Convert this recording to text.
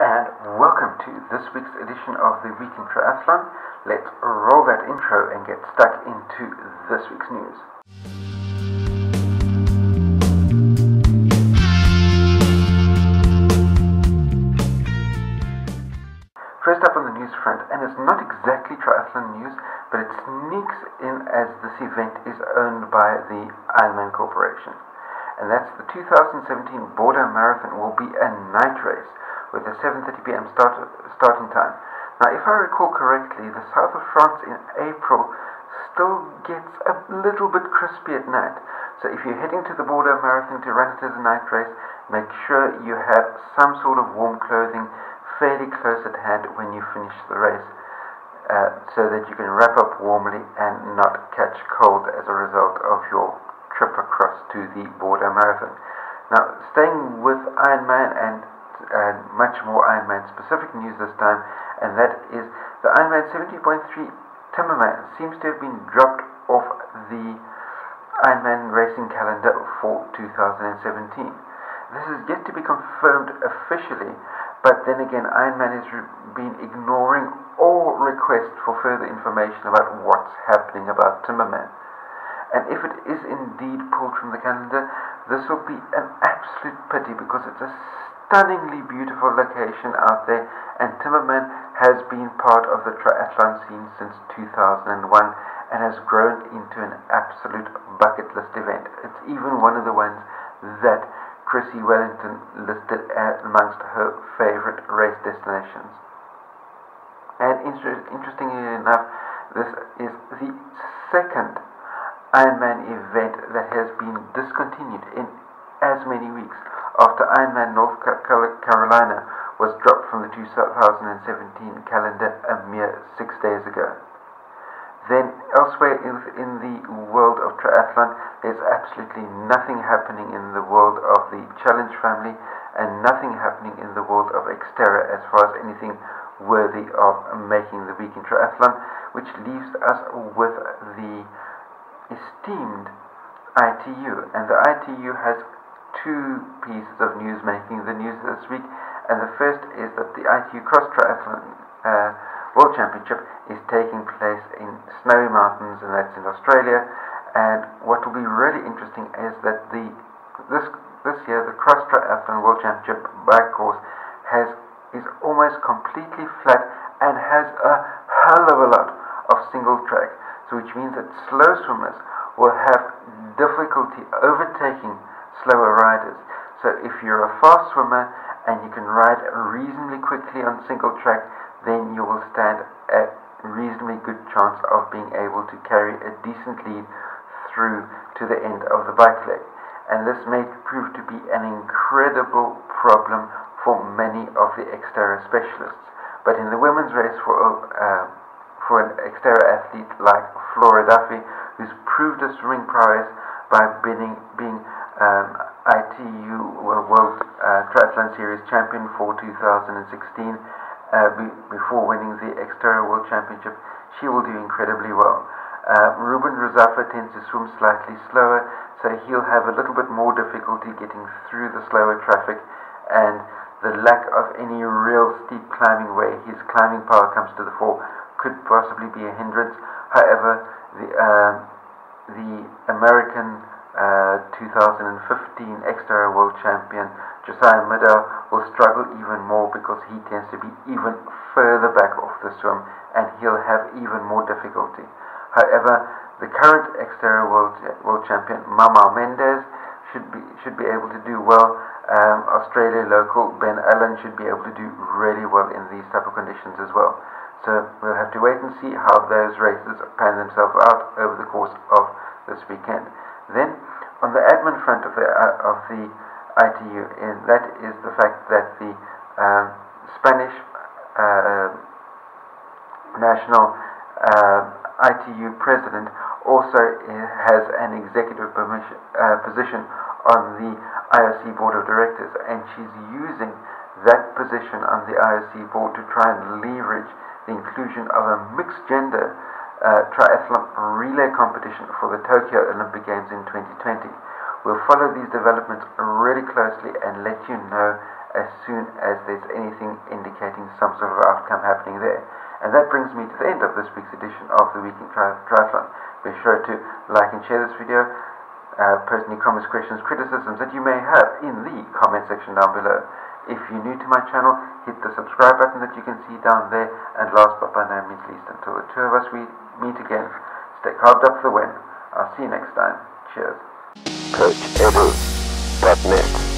and welcome to this week's edition of the Week in Triathlon. Let's roll that intro and get stuck into this week's news. First up on the news front, and it's not exactly triathlon news, but it sneaks in as this event is owned by the Ironman Corporation. And that's the 2017 Bordeaux Marathon will be a night race with a 7:30 p.m. starting time. Now, if I recall correctly, the south of France in April still gets a little bit crispy at night. So if you're heading to the Bordeaux Marathon to run it as a night race, make sure you have some sort of warm clothing fairly close at hand when you finish the race, so that you can wrap up warmly and not catch cold as a result of your trip across to the Bordeaux Marathon. Now, staying with Ironman and much more Ironman specific news this time, and that is the Ironman 70.3 Timberman seems to have been dropped off the Ironman racing calendar for 2017. This is yet to be confirmed officially, but then again, Ironman has been ignoring all requests for further information about what's happening about Timberman. And if it is indeed pulled from the calendar, this will be an absolute pity, because it's a stunningly beautiful location out there, and Timberman has been part of the triathlon scene since 2001 and has grown into an absolute bucket list event. It's even one of the ones that Chrissy Wellington listed amongst her favorite race destinations. And interestingly enough, this is the second Ironman event that has been discontinued in as many weeks, after Ironman North Carolina was dropped from the 2017 calendar a mere 6 days ago. Then elsewhere in the world of triathlon, there's absolutely nothing happening in the world of the Challenge family, and nothing happening in the world of Xterra as far as anything worthy of making the Week in Triathlon, which leaves us with the esteemed ITU. And the ITU has two pieces of news making the news this week, and the first is that the ITU Cross Triathlon World Championship is taking place in Snowy Mountains, and that's in Australia. And what will be really interesting is that this year the Cross Triathlon World Championship bike course is almost completely flat and has a hell of a lot of single track, so which means that slow swimmers will have difficulty overtaking slower riders. So if you're a fast swimmer and you can ride reasonably quickly on single track, then you will stand a reasonably good chance of being able to carry a decent lead through to the end of the bike leg. And this may prove to be an incredible problem for many of the Xterra specialists. But in the women's race, for an Xterra athlete like Flora Duffy, who's proved her swimming prowess by being ITU World Triathlon Series champion for 2016, before winning the Xterra World Championship, she will do incredibly well. Ruben Razafa tends to swim slightly slower, so he'll have a little bit more difficulty getting through the slower traffic, and the lack of any real steep climbing where his climbing power comes to the fore could possibly be a hindrance. However, the American 2015 Xterra World Champion Josiah Middaugh will struggle even more, because he tends to be even further back off the swim, and he'll have even more difficulty. However, the current Xterra World Champion Mama Mendez should be able to do well. Australia local Ben Allen should be able to do really well in these type of conditions as well. So we'll have to wait and see how those races pan themselves out over the course of this weekend. Then, on the admin front of the ITU, and that is the fact that the Spanish national ITU president also has an executive position on the IOC board of directors, and she's using that position on the IOC board to try and leverage the inclusion of a mixed gender triathlon relay competition for the Tokyo Olympic Games in 2020, We'll follow these developments really closely and let you know as soon as there's anything indicating some sort of outcome happening there. And that brings me to the end of this week's edition of the Weekend Triathlon. Be sure to like and share this video. Post any comments, questions, criticisms that you may have in the comment section down below. If you're new to my channel, hit the subscribe button that you can see down there. And last but by no means least, until the two of us we meet again, stay carved up for the win. I'll see you next time. Cheers. CoachEdu.net